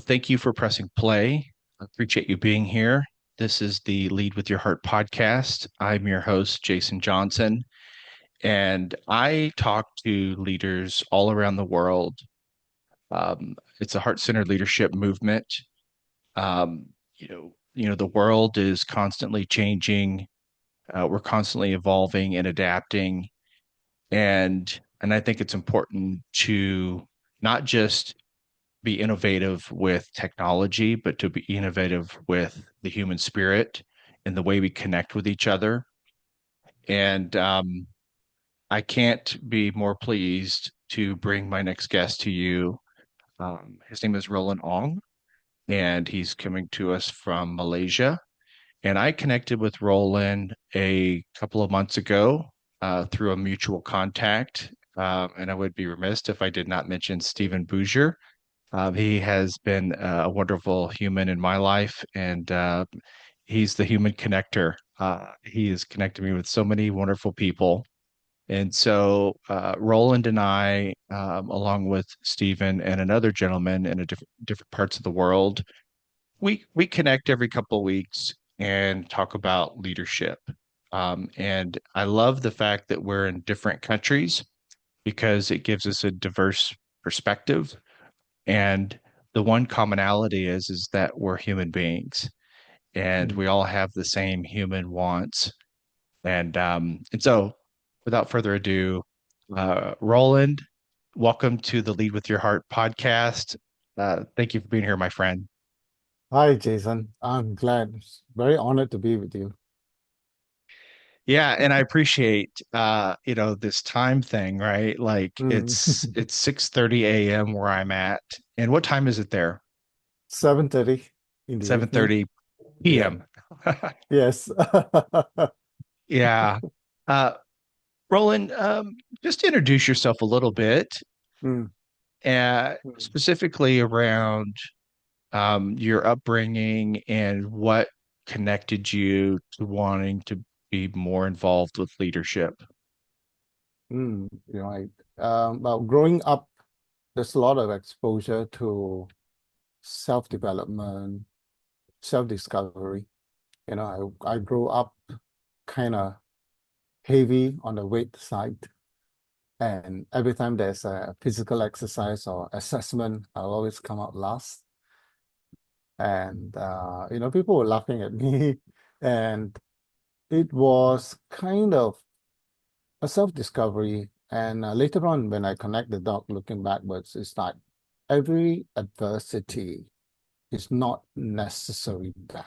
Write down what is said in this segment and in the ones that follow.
Thank you for pressing play. I appreciate you being here. This is the Lead with Your Heart podcast. I'm your host, Jason Johnson, and I talk to leaders all around the world. It's a heart-centered leadership movement. Um, the world is constantly changing. We're constantly evolving and adapting, and I think it's important to not just be innovative with technology, but to be innovative with the human spirit and the way we connect with each other. And I can't be more pleased to bring my next guest to you. His name is Roland Ong, and he's coming to us from Malaysia. And I connected with Roland a couple of months ago through a mutual contact. And I would be remiss if I did not mention Stephen Bouger. He has been a wonderful human in my life, and he's the human connector. He has connected me with so many wonderful people. And so Roland and I, along with Stephen and another gentleman in a different parts of the world, we connect every couple of weeks and talk about leadership. And I love the fact that we're in different countries because it gives us a diverse perspective, and the one commonality is that we're human beings and Mm. we all have the same human wants. And so without further ado, Roland, welcome to the Lead with Your Heart podcast. Thank you for being here, my friend. Hi, Jason. I'm glad. Very honored to be with you. Yeah, and I appreciate this time thing, right? Like Mm. it's 6:30 a.m. where I'm at. And what time is it there? 7:30 in the evening. 7:30 Yeah. p.m. Yes. Yeah. Uh, Roland, just introduce yourself a little bit, Mm. Mm. specifically around your upbringing and what connected you to wanting to be more involved with leadership. Right. Well, growing up, there's a lot of exposure to self-development, self-discovery. I grew up kind of heavy on the weight side. And every time there's a physical exercise or assessment, I'll always come out last. And people were laughing at me, and it was kind of a self-discovery. And later on, when I connect the dot looking backwards, it's like every adversity is not necessarily bad.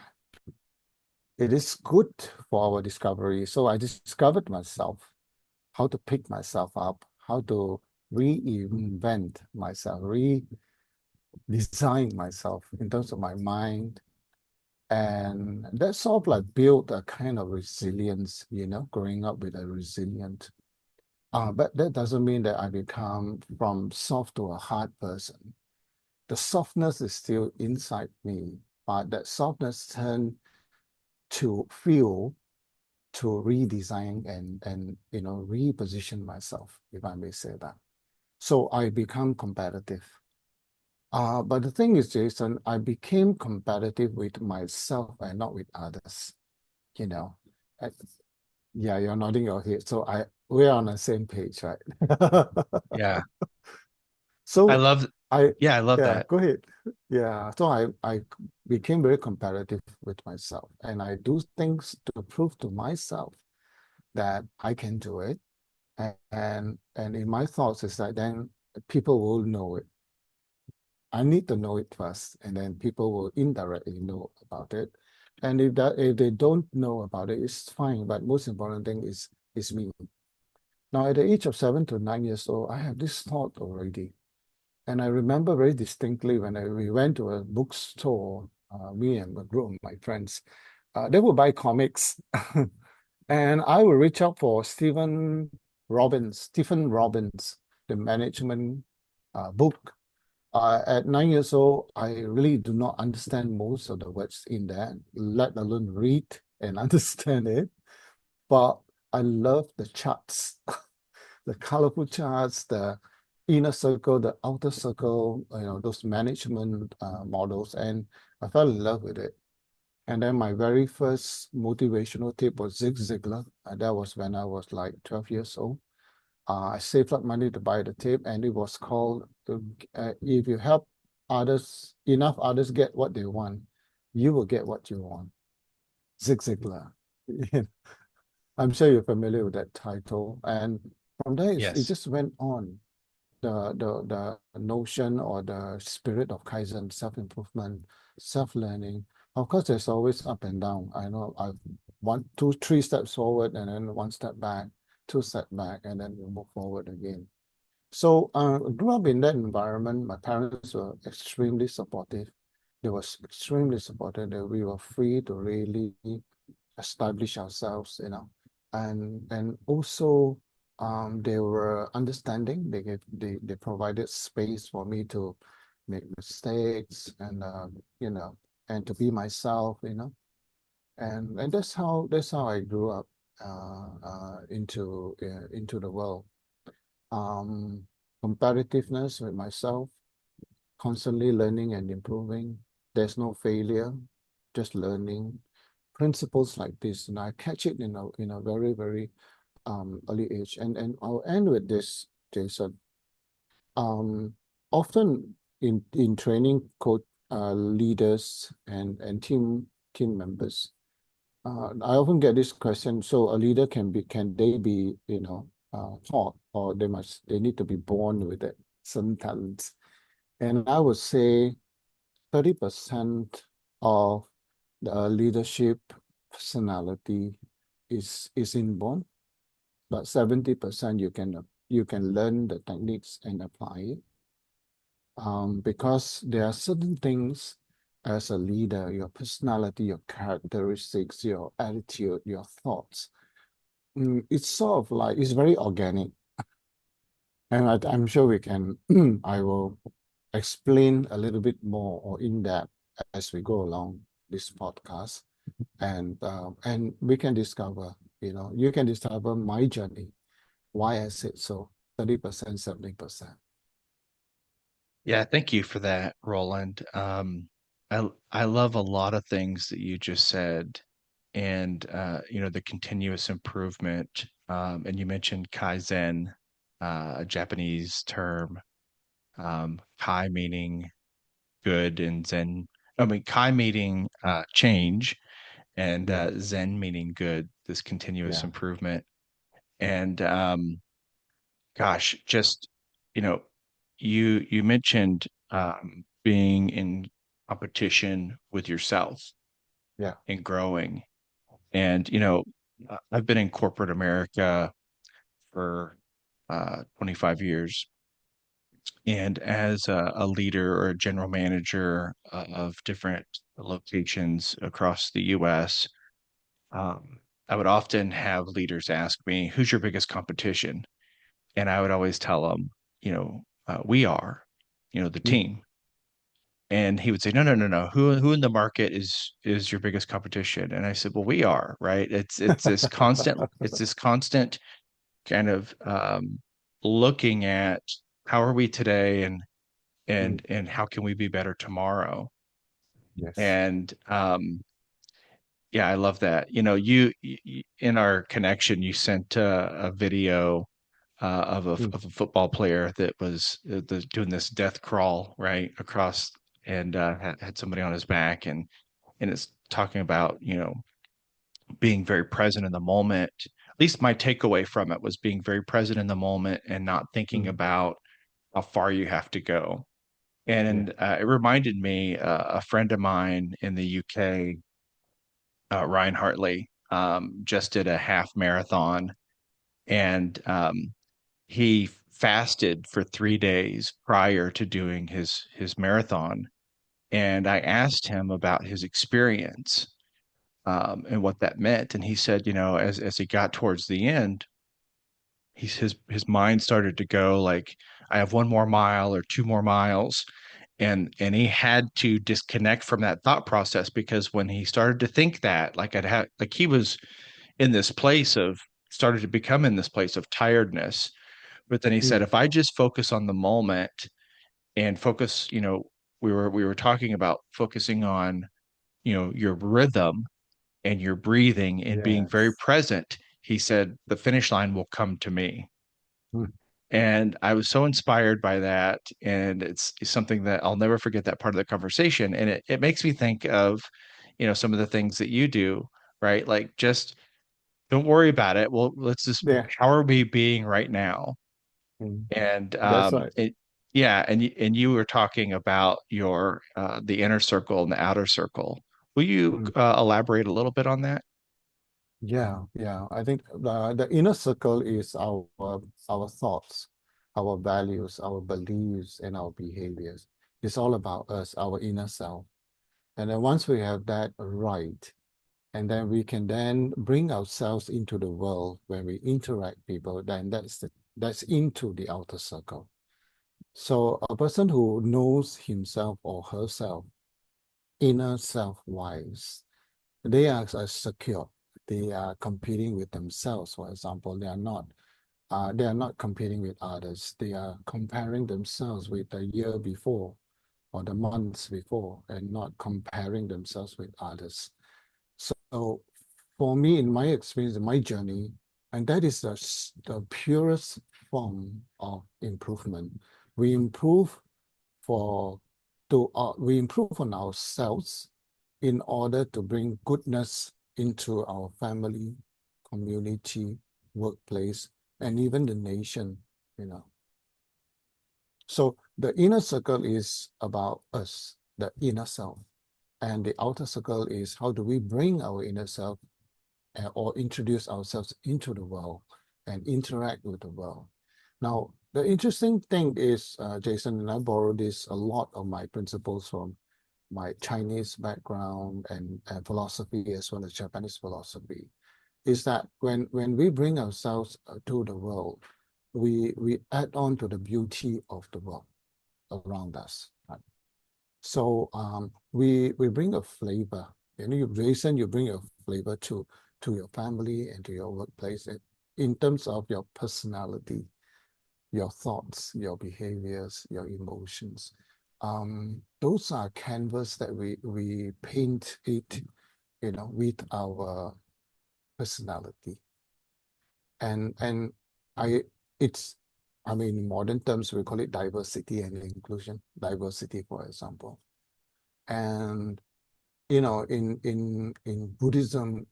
It is good for our discovery. So I discovered myself, how to pick myself up, how to reinvent myself, redesign myself in terms of my mind. And that sort of like built a kind of resilience, growing up with a resilient. But that doesn't mean that I become from soft to a hard person. The softness is still inside me, but that softness turned to feel, to redesign and reposition myself, if I may say that. So I become competitive. But the thing is, Jason, I became competitive with myself and not with others. You know, Uh, yeah, you're nodding your head. So we're on the same page, right? Yeah, I So love, I, yeah, I love yeah, that. go ahead. Yeah, so I became very competitive with myself, and I do things to prove to myself that I can do it. And in my thoughts is that then people will know it. I need to know it first, and then people will indirectly know about it. And if they don't know about it, it's fine. But most important thing is me. Now, at the age of 7 to 9 years old, I have this thought already. And I remember very distinctly when we went to a bookstore, me and a group of my friends, they would buy comics. And I would reach out for Stephen Robbins, the management book. At 9 years old, I really do not understand most of the words in there, let alone read and understand it. But I love the charts, the colorful charts, inner circle, the outer circle, those management models, and I fell in love with it. And then my very first motivational tip was Zig Ziglar. And that was when I was like 12 years old. I saved up money to buy the tape, and it was called If You Help Enough Others Get What They Want, You Will Get What You Want. Zig Ziglar. I'm sure you're familiar with that title. And from there, it Yes. just went on. The notion or the spirit of Kaizen, self-improvement, self-learning. Of course, there's always up and down. I know I've one, two, three steps forward and then one step back, two step back, and then we move forward again. So I grew up in that environment. My parents were extremely supportive. They were extremely supportive that we were free to really establish ourselves, and also they were understanding. They provided space for me to make mistakes and to be myself, and that's how I grew up into the world. Um, Competitiveness with myself, constantly learning and improving. There's no failure, just learning principles like this, and I catch it in a very, very early age. And I'll end with this, Jason. Um, Often in training coach leaders and team members, I often get this question. So a leader can they be taught, or they need to be born with it, some talents? And I would say 30% of the leadership personality is inborn, but 70% you can learn the techniques and apply it. Because there are certain things as a leader, your personality, your characteristics, your attitude, your thoughts. It's sort of like it's very organic, and I'm sure we can. I will explain a little bit more or in depth as we go along this podcast, and we can discover. You can discover my journey, why I said so. 30%, 70%. Yeah, thank you for that, Roland. I love a lot of things that you just said, and the continuous improvement. And you mentioned Kaizen, a Japanese term. Kai meaning good, and Zen. I mean, Kai meaning change, and Yeah, Zen meaning good. This continuous yeah. improvement, and gosh, just you know, you mentioned being in competition with yourself Yeah. and growing. And I've been in corporate America for 25 years, and as a leader or a general manager of different locations across the U.S., um, I would often have leaders ask me, "Who's your biggest competition?" And I would always tell them, we are, the Mm, team. And he would say, no, no, no, no. Who in the market is your biggest competition? And I said, well, we are, right? It's this constant kind of looking at how are we today, and mm, and how can we be better tomorrow? yes. And yeah, I love that. In our connection, you sent a video Mm, of a football player that was doing this death crawl right across, and had somebody on his back, and it's talking about being very present in the moment. At least my takeaway from it was being very present in the moment and not thinking mm, about how far you have to go. yeah. And it reminded me, a friend of mine in the UK, Ryan Hartley, just did a half marathon, and he fasted for 3 days prior to doing his marathon. And I asked him about his experience, and what that meant. And he said, as he got towards the end, his mind started to go like, I have one more mile or two more miles. And he had to disconnect from that thought process, because when he started to think that, like he was in this place of started to become in this place of tiredness. But then he said, mm, if I just focus on the moment and focus, we were talking about focusing on, your rhythm and your breathing and being very yes. present. He said, the finish line will come to me. Mm, And I was so inspired by that. And it's something that I'll never forget that part of the conversation. And it makes me think of, some of the things that you do, right? Like just don't worry about it. Well, let's just, yeah. how are we being right now? Mm, And that's right. yeah, and you were talking about your the inner circle and the outer circle. Will you Mm, elaborate a little bit on that? yeah, yeah. I think the inner circle is our thoughts, our values, our beliefs, and our behaviors. It's all about us, our inner self. And then once we have that right, and then we can then bring ourselves into the world when we interact people, then that's into the outer circle. So a person who knows himself or herself, inner self-wise, they are secure. They are competing with themselves, for example. They are not competing with others. They are comparing themselves with the year before or the months before and not comparing themselves with others. So for me, in my experience, in my journey, and that is the purest form of improvement. We improve for we improve on ourselves in order to bring goodness into our family, community, workplace, and even the nation, you know. So the inner circle is about us, the inner self. And the outer circle is how do we bring our inner self or introduce ourselves into the world and interact with the world. Now, the interesting thing is, Jason, and I borrow this a lot of my principles from my Chinese background and philosophy as well as Japanese philosophy, is that when we bring ourselves to the world, we add on to the beauty of the world around us. Right? So we bring a flavor. Jason, you bring a flavor to your family and to your workplace in terms of your personality, your thoughts, your behaviors, your emotions. Those are canvas that we paint it, with our personality. And I it's I mean in modern terms we call it diversity and inclusion. Diversity, for example. And in Buddhism,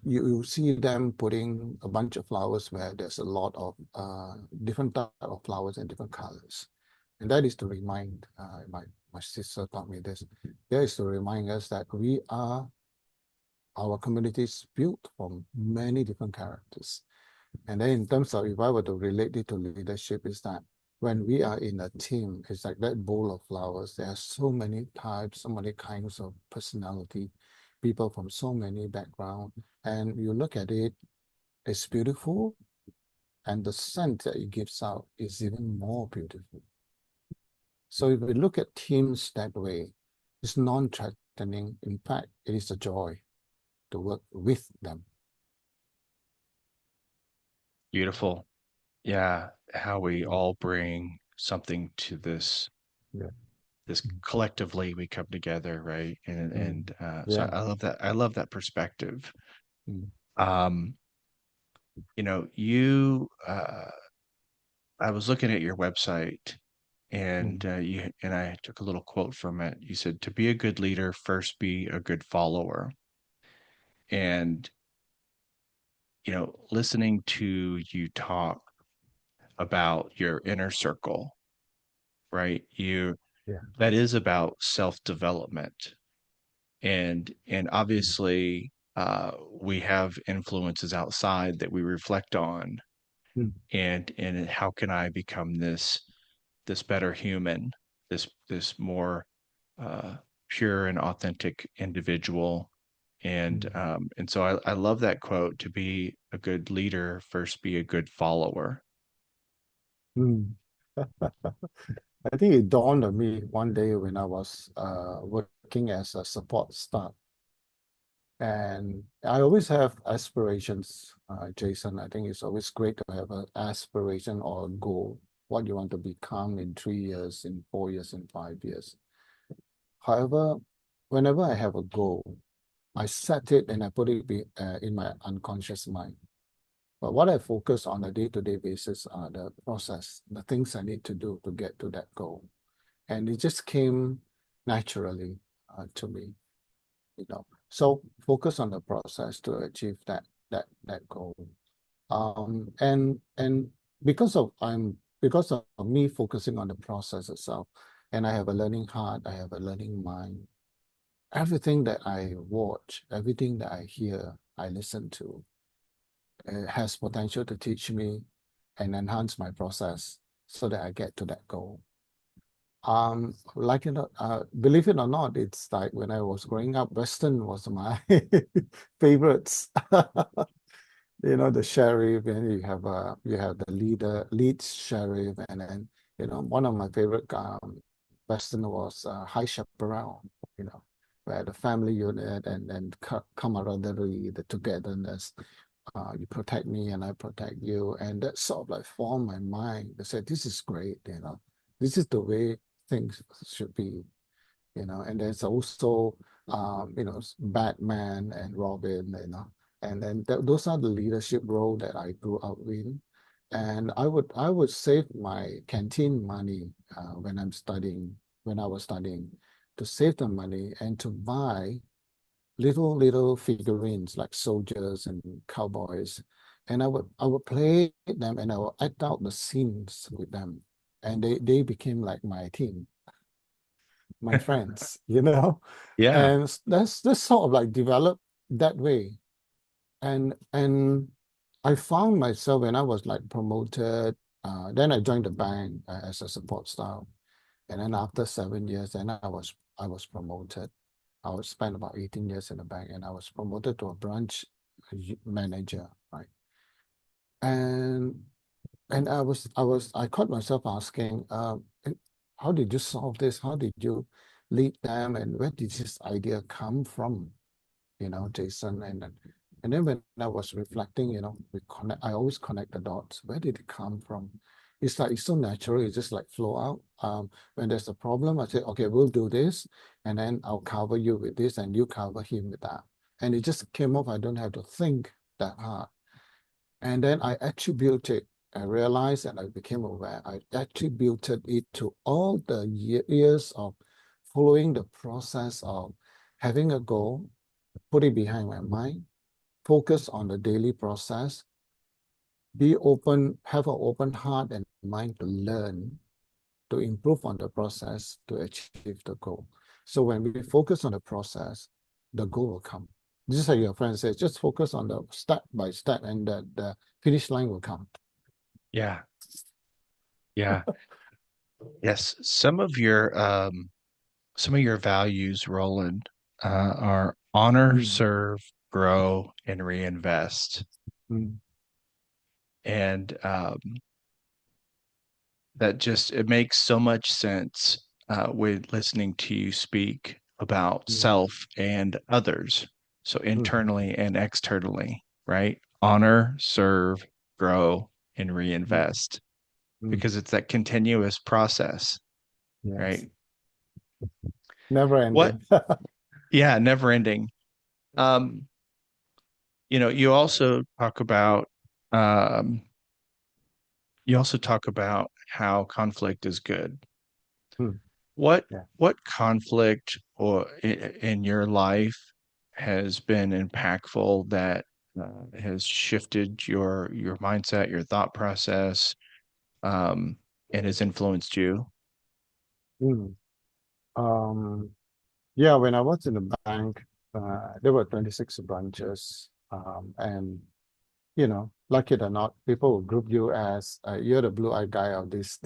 you see them putting a bunch of flowers where there's a lot of different type of flowers and different colors. And that is to remind, my sister taught me this. That is to remind us that our community is built from many different characters. And then in terms of if I were to relate it to leadership, is that when we are in a team, it's like that bowl of flowers. There are so many types, so many kinds of personality, people from so many backgrounds. And you look at it, it's beautiful, and the scent that it gives out is even more beautiful. So if we look at teams that way, it's non-threatening. In fact, it is a joy to work with them. Beautiful. Yeah, how we Mm, all bring something to yeah. this Mm, collectively we come together, right? And mm, and so yeah. I love that. I love that perspective. Mm, Um, you I was looking at your website and mm, I took a little quote from it. You said, "To be a good leader, first be a good follower." And listening to you talk about your inner circle, right? You yeah. That is about self-development. And Mm, obviously we have influences outside that we reflect on, mm, and how can I become this better human, this more uh, pure and authentic individual. And so I love that quote: to be a good leader, first be a good follower. mm. I think it dawned on me one day when I was working as a support staff. And I always have aspirations, Jason. I think it's always great to have an aspiration or a goal, what you want to become in 3 years, in 4 years, in 5 years. However, whenever I have a goal, I set it and I put it in my unconscious mind. But what I focus on a day-to-day basis are the process, the things I need to do to get to that goal. And it just came naturally to me, you know. So focus on the process to achieve that goal. And because of me focusing on the process itself, and I have a learning heart, I have a learning mind. Everything that I watch, everything that I hear, I listen to, has potential to teach me and enhance my process so that I get to that goal. Like believe it or not, it's like when I was growing up, Western was my favorites. The sheriff, and you have the lead sheriff, and then one of my favorite Western was High Chaparral, where the family unit and camaraderie, the togetherness, you protect me and I protect you. And that sort of like formed my mind. They said, this is great, this is the way things should be, and there's also, Batman and Robin, and then those are the leadership role that I grew up in. And I would save my canteen money when I was studying, to save the money and to buy little figurines like soldiers and cowboys, and I would play them and I would act out the scenes with them, and they became like my team, my friends, Yeah. and that's sort of like developed that way, and I found myself when I was like promoted. Then I joined the bank as a support staff, and then after 7 years, then I was promoted. I would spend about 18 years in the bank, and I was promoted to a branch manager, right? And I caught myself asking, how did you solve this? How did you lead them? And where did this idea come from? Jason. And then when I was reflecting, I always connect the dots. Where did it come from? It's like it's so natural, it just like flow out. When there's a problem, I say, okay, we'll do this, and then I'll cover you with this, and you cover him with that. And it just came off. I don't have to think that hard. And then I attributed, I realized and I became aware, I attributed it to all the years of following the process of having a goal, put it behind my mind, focus on the daily process, be open, have an open heart and mind to learn, to improve on the process to achieve the goal. So when we focus on the process, the goal will come. Just like your friend says, just focus on the step by step, and the finish line will come. Yeah. Yeah. Yes. Some of your values, Roland, are honor, Mm, serve, grow, and reinvest. mm, And that just it makes so much sense with listening to you speak about mm, self and others. So mm, internally and externally, right? Honor, serve, grow, and mm, reinvest mm. because it's that continuous process, Yes. right? Never What? ending. Yeah, never ending. Um, you also talk about um, how conflict is good. Mm, What yeah. what conflict in your life has been impactful that has shifted your mindset, your thought process, and has influenced you? Mm. Um, yeah, when I was in the bank, there were 26 branches. And like it or not, people will group you as you're the blue-eyed guy of this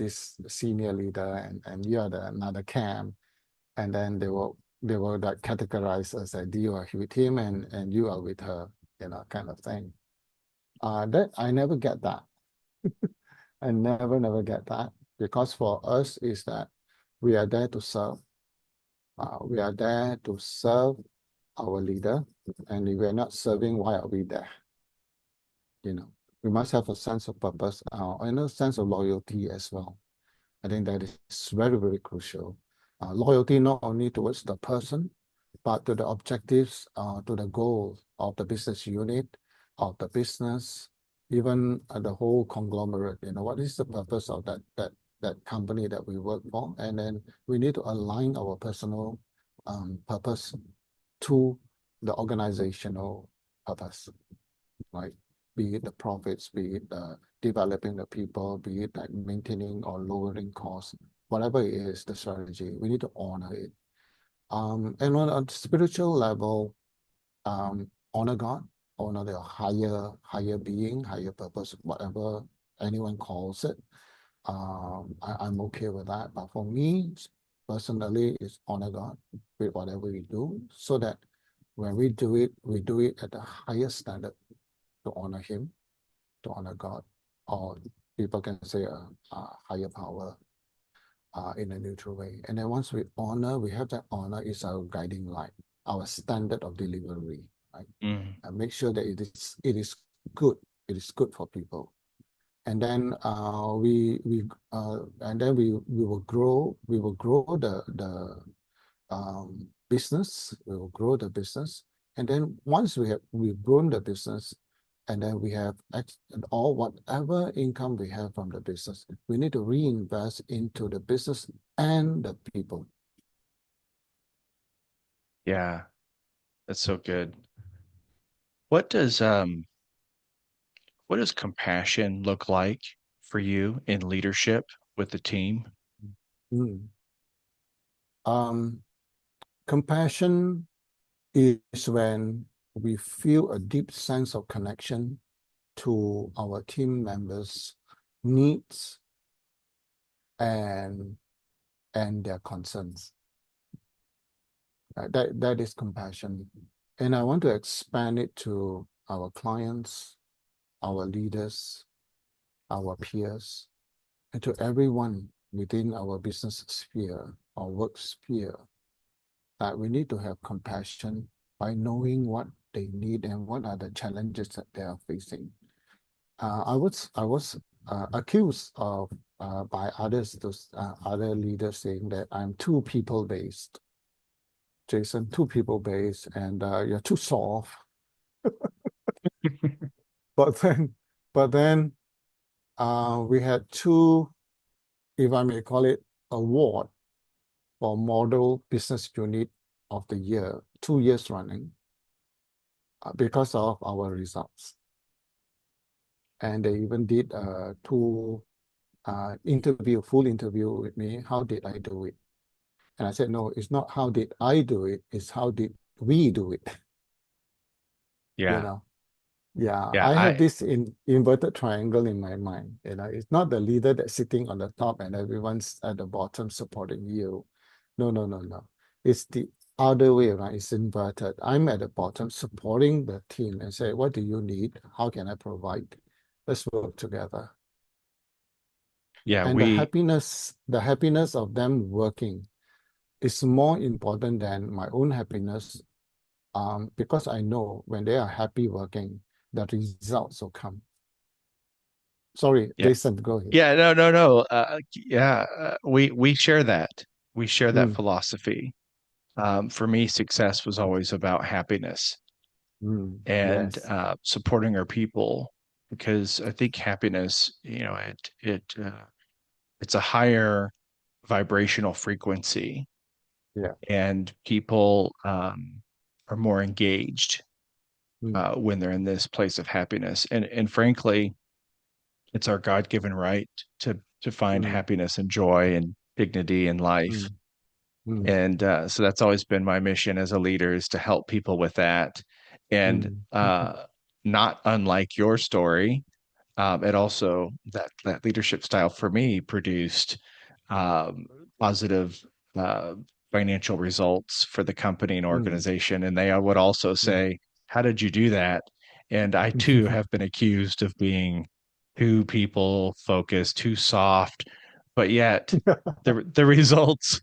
senior leader, and you're the another cam, and then they will like categorize us as you are with him and you are with her, kind of thing. That I never get that. I never get that, because for us is that we are there to serve. We are there to serve our leader. And if we're not serving, why are we there? You know, we must have a sense of purpose and a sense of loyalty as well. I think that is very, very crucial. Loyalty not only towards the person, but to the objectives, to the goal of the business unit, of the business, even the whole conglomerate. You know, what is the purpose of that company that we work for? And then we need to align our personal purpose to the organizational purpose, right? Be it the profits, be it developing the people, be it like maintaining or lowering costs, whatever it is, the strategy, we need to honor it. And on a spiritual level, honor God, honor the higher being, higher purpose, whatever anyone calls it. I'm okay with that. But for me, personally, it's honor God with whatever we do, so that when we do it at the highest standard to honor Him, to honor God, or people can say a higher power in a neutral way. And then once we honor, we have that honor is our guiding light, our standard of delivery, right? Mm. And make sure that it is good. It is good for people. And then we will grow the business. We will grow the business. And then once we've grown the business, and then we have all whatever income we have from the business, we need to reinvest into the business and the people. Yeah, that's so good. What does um what does compassion look like for you in leadership with the team? Mm. Um, Compassion is when we feel a deep sense of connection to our team members' needs and their concerns. That is compassion. And I want to expand it to our clients, our leaders, our peers, and to everyone within our business sphere or work sphere, that we need to have compassion by knowing what they need and what are the challenges that they are facing. I was accused of by others, those other leaders, saying that I'm too people based. Jason, too people based, and you're too soft. But then, but then we had two, if I may call it, award for Model Business Unit of the Year, 2 years running, because of our results. And they even did two full interview with me. How did I do it? And I said, no, it's not how did I do it, it's how did we do it, you Yeah. know? Yeah, Yeah, I have I this inverted triangle in my mind. You know, it's not the leader that's sitting on the top and everyone's at the bottom supporting you. No, no, no, no. It's the other way around. It's inverted. I'm at the bottom supporting the team and say, what do you need? How can I provide? Let's work together. yeah, And the happiness of them working is more important than my own happiness, because I know when they are happy working, the results will come. Sorry, yeah. Jason, go ahead. Yeah, no, no, no. Yeah, we share that. We share that Mm, philosophy. For me, success was always about happiness and yes. supporting our people, because I think happiness, it's a higher vibrational frequency, Yeah. and people are more engaged Mm, when they're in this place of happiness. And frankly, it's our God-given right to find mm, happiness and joy and dignity in life. mm, mm, And so that's always been my mission as a leader, is to help people with that. And mm, not unlike your story, it also, that leadership style for me produced um, positive uh, financial results for the company and mm, organization. And they would also mm. say, "How did you do that?" And I too have been accused of being too people focused, too soft, but yet the results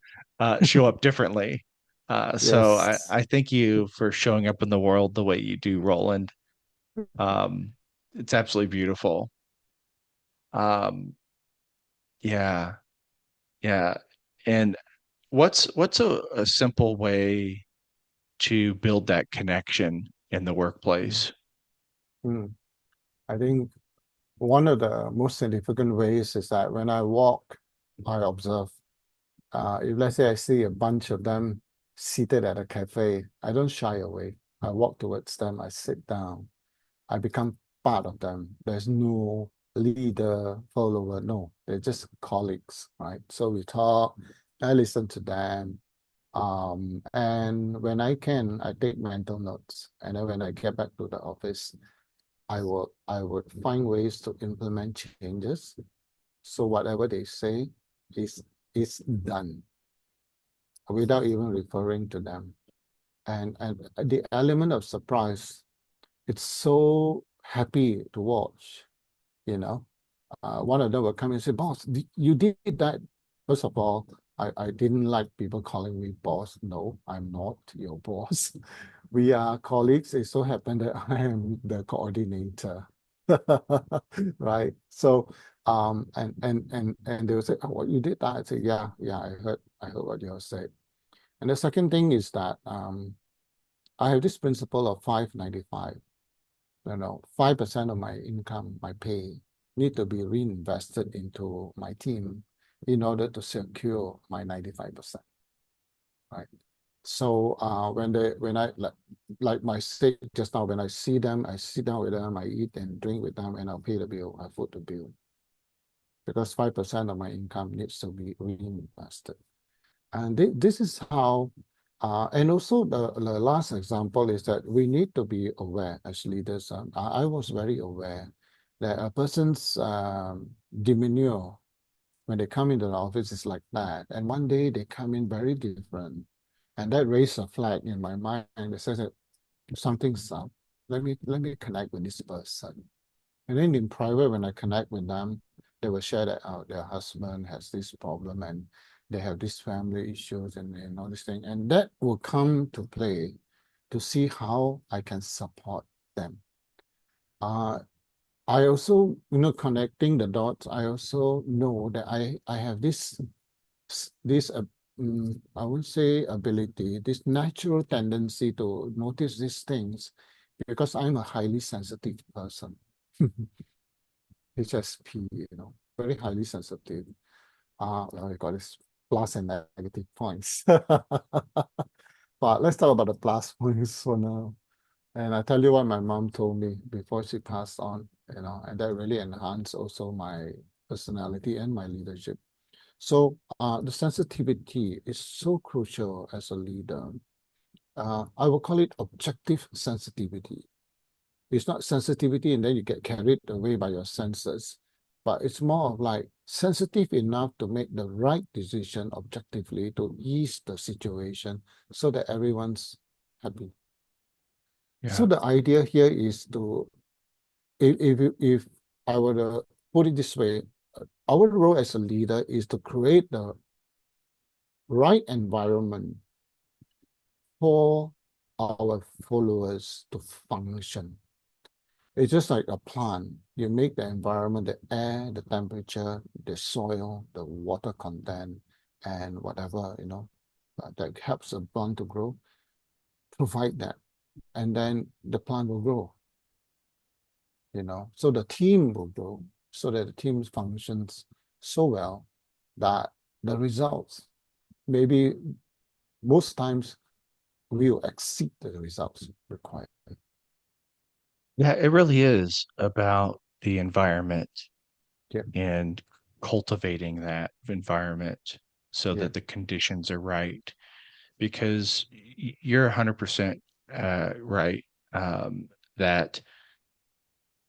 show up differently. So Yes. I thank you for showing up in the world the way you do, Roland. Um, it's absolutely beautiful. Um, yeah, yeah. And what's a simple way to build that connection in the Mm. workplace? Mm. I think one of the most significant ways is that when I walk, I observe. If let's say I see a bunch of them seated at a cafe, I don't shy away. I walk towards them, I sit down, I become part of them. There's no leader, follower, no, they're just colleagues, right? So we talk, I listen to them. And when I can, I take mental notes. And then when I get back to the office, I would find ways to implement changes. So whatever they say is is done without even referring to them. And the element of surprise, it's so happy to watch, you know. One of them will come and say, "Boss, you did that." First of all, I didn't like people calling me boss. No, I'm not your boss. We are colleagues. It so happened that I am the coordinator. Right. So and they will say, "Oh, what you did that?" I say, "Yeah, yeah, I heard what you said." And the second thing is that I have this principle of 595. 5% of my income, my pay, need to be reinvested into my team in order to secure my 95%, right? So when I like my state just now, when I see them, I sit down with them, I eat and drink with them, and I'll pay the bill, I foot the bill. Because 5% of my income needs to be reinvested. And this is how, and also the last example is that we need to be aware as leaders. I was very aware that a person's demeanor when they come into the office is like that. And one day they come in very different. And that raised a flag in my mind that says that something's up. Let me connect with this person. And then in private, when I connect with them, they will share that out. Their husband has this problem and they have these family issues and all this thing. And that will come to play to see how I can support them. Uh, I also, connecting the dots, I also know that I have this I would say ability, this natural tendency to notice these things because I'm a highly sensitive person. HSP, very highly sensitive. I got this plus and negative points. But let's talk about the plus points for now. And I tell you what my mom told me before she passed on, and that really enhanced also my personality and my leadership. So the sensitivity is so crucial as a leader. I will call it objective sensitivity. It's not sensitivity and then you get carried away by your senses, but it's more of like sensitive enough to make the right decision objectively to ease the situation so that everyone's happy. So Yeah. the idea here is to, if I were to put it this way, our role as a leader is to create the right environment for our followers to function. It's just like a plant. You make the environment, the air, the temperature, the soil, the water content, and whatever, that helps a plant to grow. Provide that. And then the plant will grow, So the team will grow so that the team functions so well that the results, maybe most times, will exceed the results required. Yeah, it really is about the environment Yeah, and cultivating that environment so yeah. that the conditions are right. Because you're 100% right, that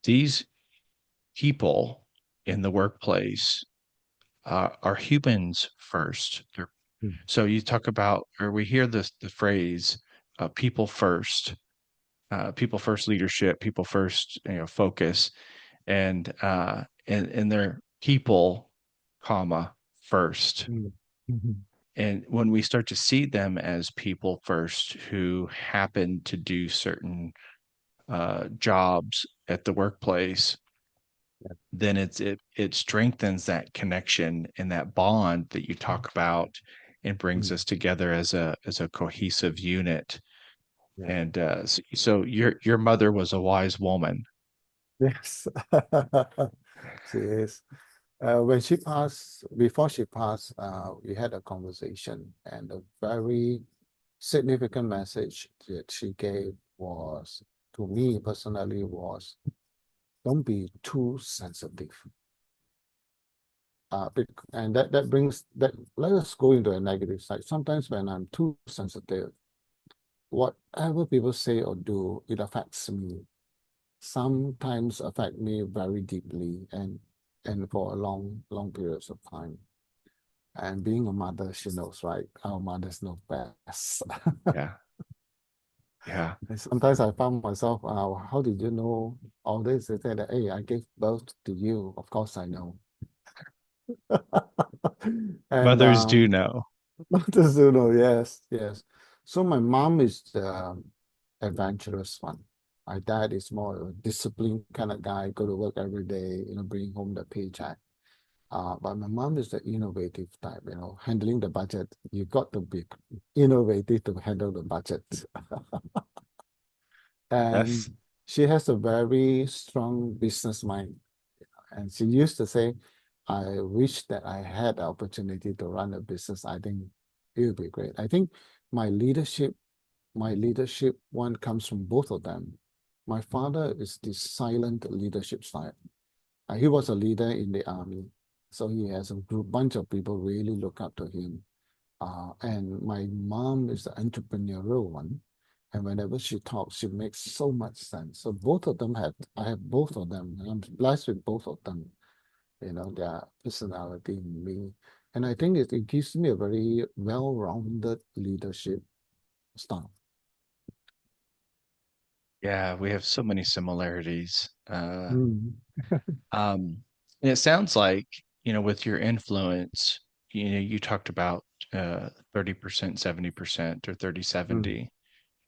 these people in the workplace are humans first. Mm, So you talk about, or we hear the phrase, people first leadership, people first, focus, and they're people, comma, first. mm, mhm. And when we start to see them as people first who happen to do certain jobs at the workplace, then it strengthens that connection and that bond that you talk about, and brings Mm, us together as a cohesive unit. yeah. And so your mother was a wise woman. Yes. She is. When she passed, before she passed, we had a conversation, and a very significant message that she gave was, to me personally, was don't be too sensitive. And that brings that, let us go into a negative side. Sometimes when I'm too sensitive, whatever people say or do, it affects me. Sometimes affect me very deeply, and for a long periods of time. And being a mother, she knows, right? Our mothers know best. Yeah, yeah. And sometimes I found myself, how did you know all this? They said that, hey, I gave birth to you. Of course I know. And Mothers do know. mothers do know, yes, yes. So my mom is the adventurous one. My dad is more of a disciplined kind of guy, go to work every day, bring home the paycheck. But my mom is the innovative type, handling the budget. You got to be innovative to handle the budget. And That's she has a very strong business mind. And she used to say, I wish that I had the opportunity to run a business. I think it would be great. I think my leadership, my leadership one comes from both of them. My father is the silent leadership style. He was a leader in the army. So he has a bunch of people really look up to him. And my mom is the entrepreneurial one. And whenever she talks, she makes so much sense. So both of them I have both of them. And I'm blessed with both of them, their personality in me. And I think it gives me a very well-rounded leadership style. Yeah, we have so many similarities. Mm, Um, and it sounds like, with your influence, you talked about 30%, 70%, or 30, mm, 70.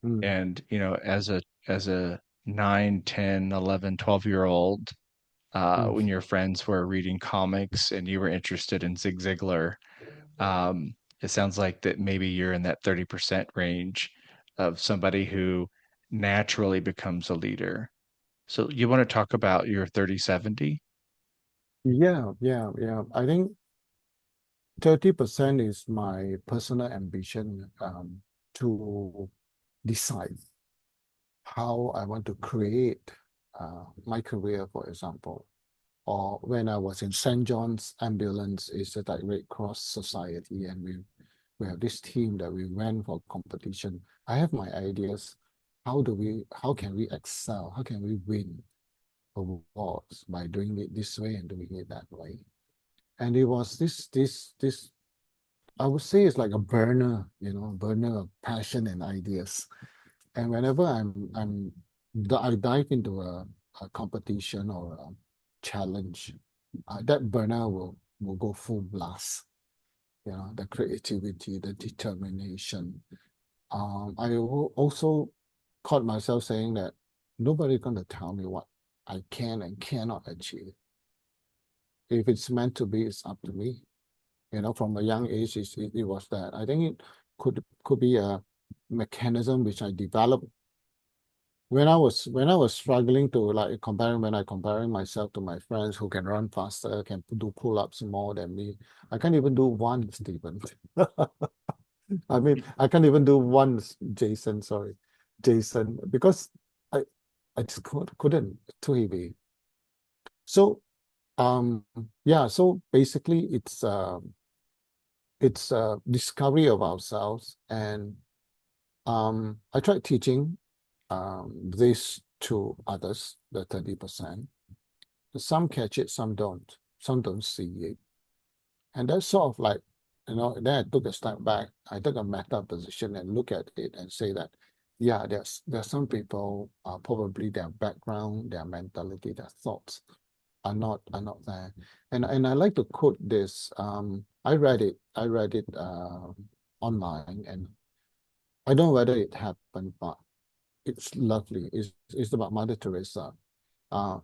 mm, And, as a 9, 10, 11, 12-year old, when mm. your friends were reading comics and you were interested in Zig Ziglar, it sounds like that maybe you're in that 30% range of somebody who naturally becomes a leader. So you want to talk about your 30/70? Yeah, yeah, yeah. I think 30% is my personal ambition, to decide how I want to create my career, for example. Or when I was in St. John's Ambulance, it's a Red Cross Society, and we have this team that we went for competition. I have my ideas. How can we excel? How can we win awards by doing it this way and doing it that way? And it was this, I would say it's like a burner, burner of passion and ideas. And whenever I dive into a competition or a challenge, that burner will go full blast. The creativity, the determination. Also caught myself saying that nobody's going to tell me what I can and cannot achieve. If it's meant to be, it's up to me. From a young age, it was that. I think it could be a mechanism which I developed when I was struggling to, like, comparing myself to my friends who can run faster, can do pull-ups more than me. I can't even do one, Stephen. I mean, I can't even do one, Jason, sorry. Jason, because I I just couldn't, too heavy. So um yeah, so basically it's discovery of ourselves. And I tried teaching this to others, the 30%. Some catch it, some don't see it. And that's sort of like, then I took a step back. I took a meta position and look at it and say that, yeah, there's some people, probably their background, their mentality, their thoughts are not there. And I like to quote this. I read it online, and I don't know whether it happened, but it's lovely. It's about Mother Teresa uh,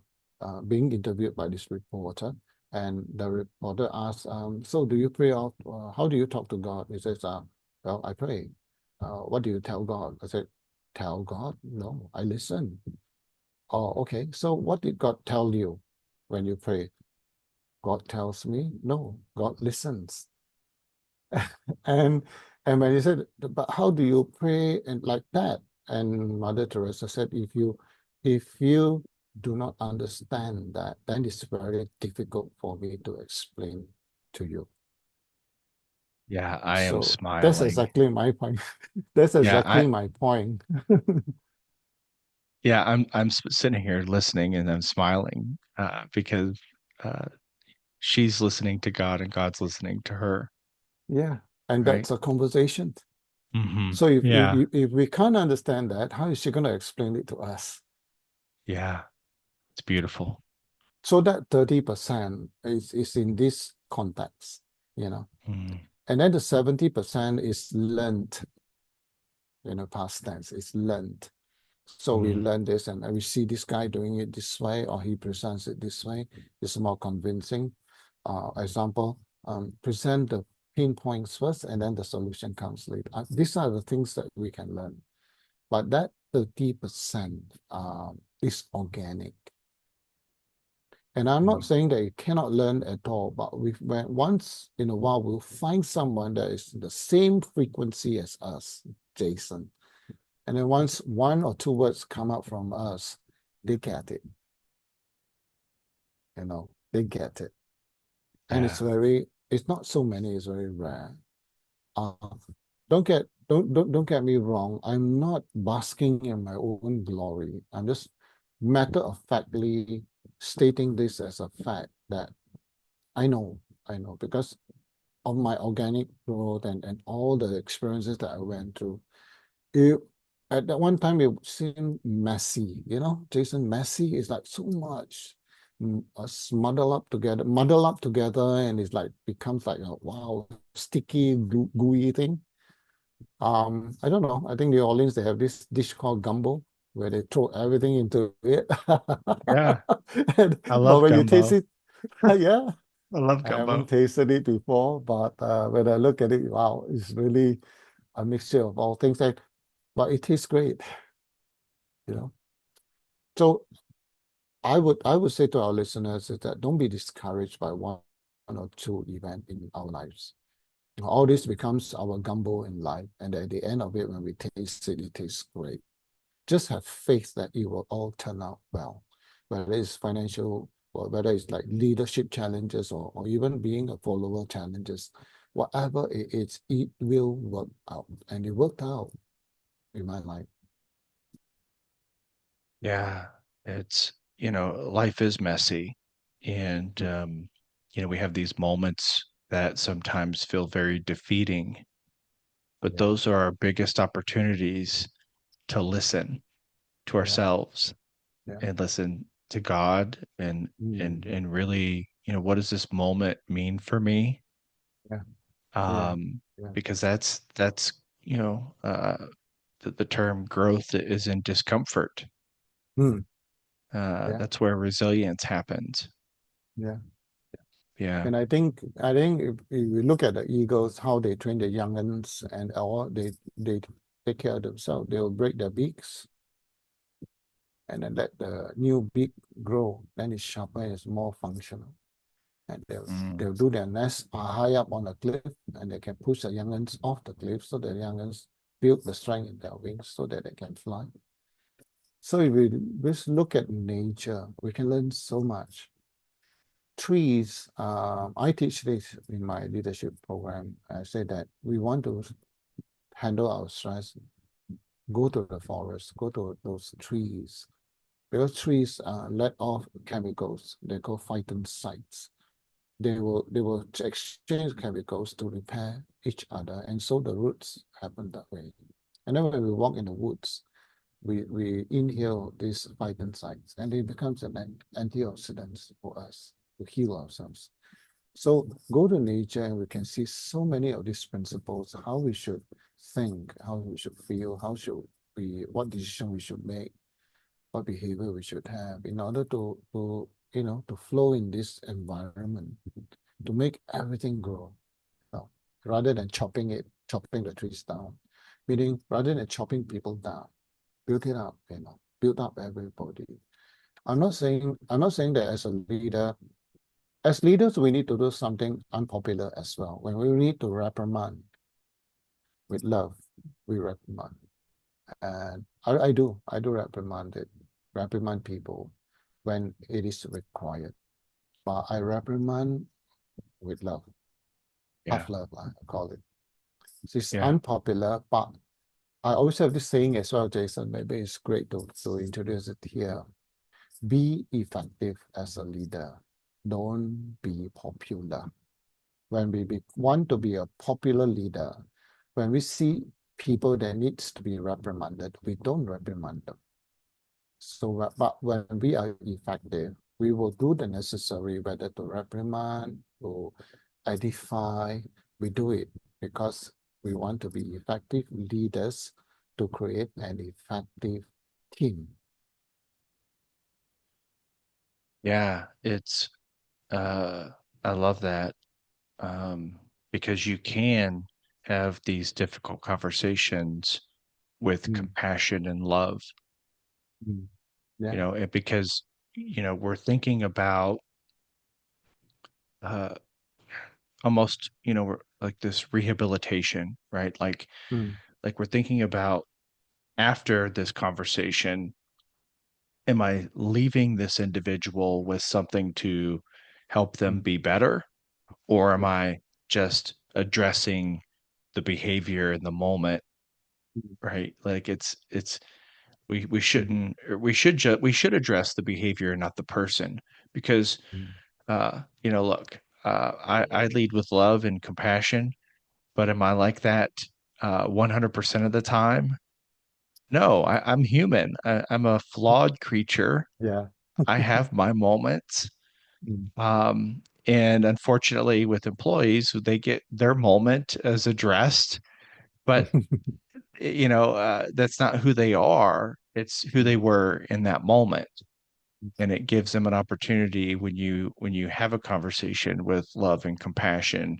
being interviewed by this reporter, and the reporter asks, "So do you pray out? How do you talk to God?" He says, "Well, I pray." What do you tell God? I said, "Tell God? No, I listen." Oh, okay. So what did God tell you when you pray? God tells me, no, God listens. And and when he said, but how do you pray and like that? And Mother Teresa said, if you do not understand that, then it's very difficult for me to explain to you. Yeah, I am So that's smiling. exactly my point. That's Yeah, exactly my point. I'm sitting here listening and I'm smiling because uh, she's listening to God and God's listening to her, Yeah. And right? that's a conversation. Hmm. So Yeah, if we can't understand that, how is she going to explain it to us? yeah, it's beautiful. So that 30% is in this context, you know. Mm, And then the 70% is learned, past tense, is learned. So we mm, learn this and we see this guy doing it this way or he presents it this way. It's more convincing. Example, present the pinpoints first and then the solution comes later. These are the things that we can learn. But that 30% is organic. And I'm not mm. saying that you cannot learn at all, but when once in a while we'll find someone that is the same frequency as us, Jason. And then once one or two words come out from us, they get it, they get it. And Yeah, it's not so many, it's very rare. Uh, don't get me wrong. I'm not basking in my own glory. I'm just matter of factly stating this as a fact that I know, I know, because of my organic growth and all the experiences that I went through. It, at that one time, it seemed messy, Jason, messy is like so much muddle up together, and it's like becomes like a wow, sticky, gooey thing. I don't know. I think New Orleans, they have this dish called gumbo where they throw everything into it. yeah. I But love when you taste gumbo. it, yeah, I love I haven't gumbo. tasted it before, but when I look at it, wow, it's really a mixture of all things but it tastes great, you know. So I would say to our listeners is that don't be discouraged by one or two events in our lives. All this becomes our gumbo in life, and at the end of it, when we taste it, it tastes great. Just have faith that it will all turn out well, whether it's financial or whether it's like leadership challenges or even being a follower challenges, whatever it is, it will work out. And it worked out in my life. Yeah, life is messy. And, Mm. we have these moments that sometimes feel very defeating, but Yeah, those are our biggest opportunities to listen to yeah, ourselves yeah. and listen to God Mm. and really, what does this moment mean for me? Yeah, yeah, Um, yeah. because that's, the term growth is in discomfort. Mm. Yeah, That's where resilience happens. yeah. Yeah. And I think if we look at the eagles, how they train the youngins and or they take care of themselves, they will break their beaks and then let the new beak grow. Then it's sharper and it's more functional. And Mm. they'll do their nest high up on a cliff, and they can push the youngins off the cliff so the youngins build the strength in their wings so that they can fly. So if we just look at nature, we can learn so much. Trees, I teach this in my leadership program. I say that we want to handle our stress, go to the forest, go to those trees, because trees let off chemicals. They call phytoncides. They will exchange chemicals to repair each other, and so the roots happen that way. And then when we walk in the woods, we inhale these phytoncides, and it becomes an antioxidant for us to heal ourselves. So go to nature and we can see so many of these principles, how we should think, how we should feel, how should we, what decision we should make, what behavior we should have in order to flow in this environment, to make everything grow. Well, rather than chopping the trees down, meaning rather than chopping people down, build it up, build up everybody. I'm not saying that as leaders, we need to do something unpopular as well. When we need to reprimand with love, we reprimand. And I do reprimand people when it is required. But I reprimand with love, Yeah. tough love, I call it. It's Yeah. unpopular, but I always have this saying as well, Jason. Maybe it's great to introduce it here. Be effective as a leader. Don't be popular. When want to be a popular leader, when we see people that needs to be reprimanded, we don't reprimand them. So, but when we are effective, we will do the necessary, whether to reprimand or edify, we do it because we want to be effective leaders to create an effective team. Yeah. I love that. Because you can have these difficult conversations with Mm, compassion and love, mm, yeah. because, we're thinking about uh, almost, we're like this rehabilitation, right? Mm, like we're thinking about after this conversation, am I leaving this individual with something to help them mm, be better? Or am yeah. I just addressing the behavior in the moment, Mm, right? Like we mm, shouldn't, or we should address the behavior, not the person, because mm, look, I lead with love and compassion, but am I like that 100% of the time? No, I'm human. I'm a flawed creature. yeah. I have my moments. Mm, And unfortunately, with employees, they get their moment as addressed, but that's not who they are. It's who they mm, were in that moment. And it gives them an opportunity when you have a conversation with love and compassion,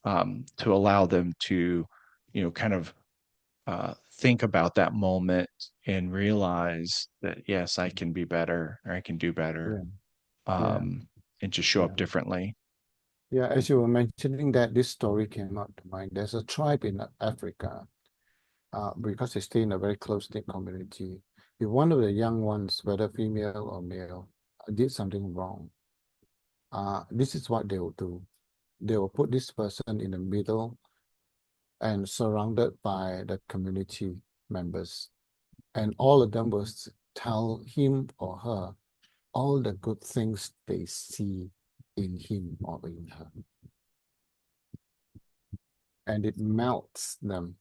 to allow them to, kind of think about that moment and realize that yes, I can be better, or I can do better, yeah. Yeah. um, and just show up Yeah. differently. Yeah. As you were mentioning that, this story came up to mind. There's a tribe in Africa, because they stay in a very close-knit community. If one of the young ones, whether female or male, did something wrong, this is what they will do. They will put this person in the middle and surrounded by the community members. And all of them will tell him or her all the good things they see in him or in her. And it melts them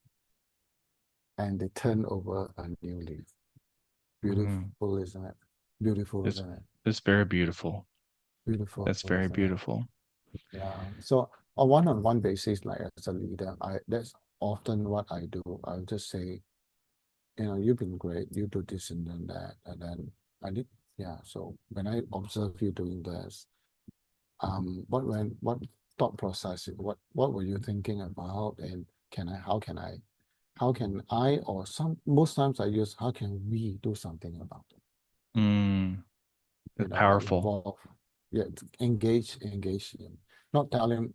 and they turn over a new leaf. Mhm. Beautiful, isn't it? Beautiful, It's isn't it? it's very beautiful. Beautiful, That's very isn't it? beautiful. Yeah. So on one-on-one basis, like as a leader, that's often what I do. I'll just say, you've been great. You do this and then that, and then I did. Yeah. So when I observe you doing this, what thought process, what were you thinking about, and how can I, or most times I use how can we do something about it? Mm, that's Like powerful. involve, yeah, engage in, not tell him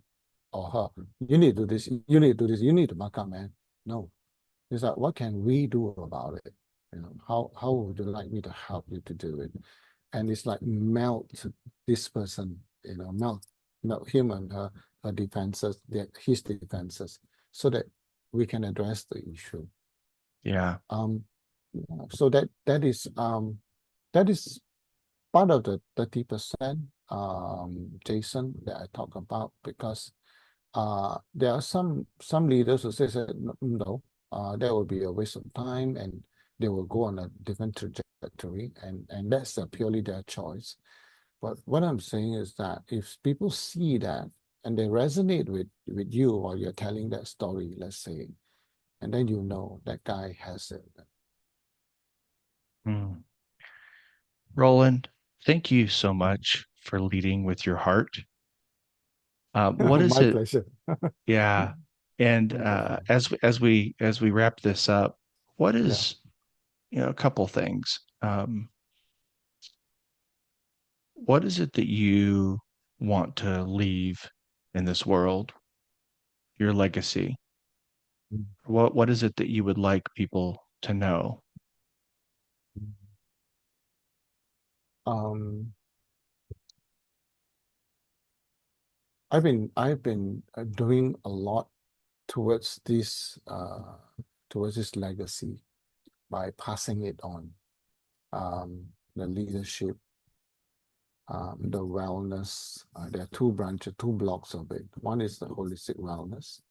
or her, you need to do this, you need to do this, you need to mark up, man. No, it's like, what can we do about it? How would you like me to help you to do it? And it's like melt this person, melt him and her defenses, his defenses, so that we can address the issue. Yeah. Um, yeah, so that is part of the 30%, Jason, that I talk about, because there are some leaders who say that no, that will be a waste of time and they will go on a different trajectory, and that's purely their choice. But what I'm saying is that if people see that and they resonate with you while you're telling that story, let's say, and then you know that guy has it. Mm. Roland, thank you so much for leading with your heart. What is My it? pleasure. Yeah. And Wonderful. as we wrap this up, what Yeah. is, a couple things. What is it that you want to leave in this world? Your legacy. What is it that you would like people to know? Um, I've been doing a lot towards this legacy by passing it on. The leadership, the wellness. There are two branches, two blocks of it. One is the holistic wellness,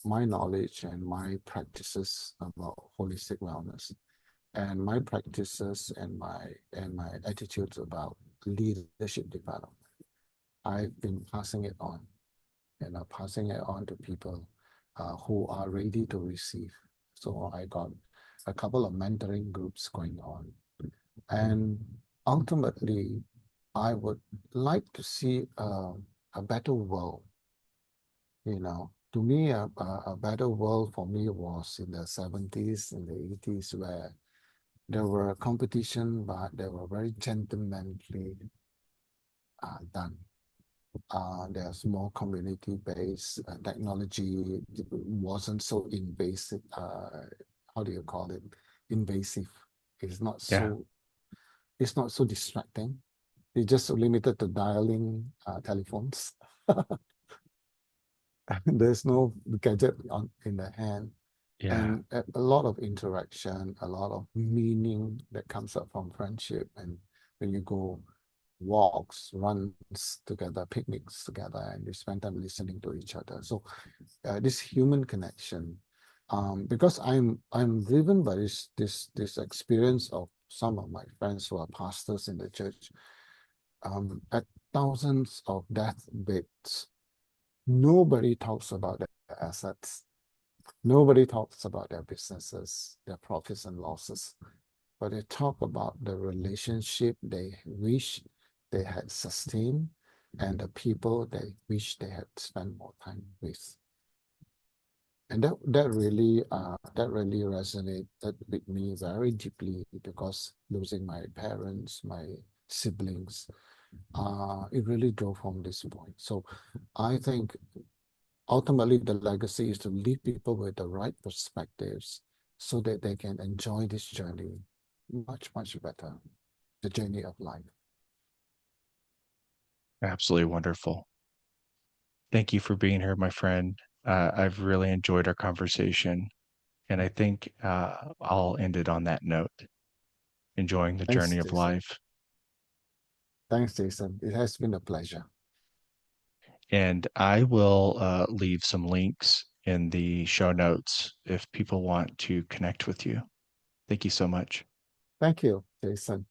my knowledge and my practices about holistic wellness, and my practices and my attitudes about leadership development. I've been passing it on, passing it on to people who are ready to receive. So I got a couple of mentoring groups going on. And ultimately, I would like to see a better world. To me, a better world for me was in the 70s and the 80s, where there were competition, but they were very gentlemanly done. There's more community-based technology. It wasn't so invasive. How do you call it? Invasive. It's not Yeah. so. It's not so distracting. It's just limited to dialing telephones. There's no gadget in the hand, Yeah. and a lot of interaction, a lot of meaning that comes up from friendship. And when you go walks, runs together, picnics together, and you spend time listening to each other. So this human connection, because I'm driven by this experience of some of my friends who are pastors in the church. At thousands of deathbeds, nobody talks about their assets. Nobody talks about their businesses, their profits and losses, but they talk about the relationship they wish they had sustained and the people they wish they had spent more time with. And that really resonated with me very deeply, because losing my parents, my siblings, it really drove home this point. So I think ultimately the legacy is to leave people with the right perspectives so that they can enjoy this journey much, much better, the journey of life. Absolutely wonderful. Thank you for being here, my friend. I've really enjoyed our conversation, and I think I'll end it on that note. Enjoying the Thanks, journey of Jason. life. Thanks, Jason. It has been a pleasure. And I will leave some links in the show notes if people want to connect with you. Thank you so much. Thank you, Jason.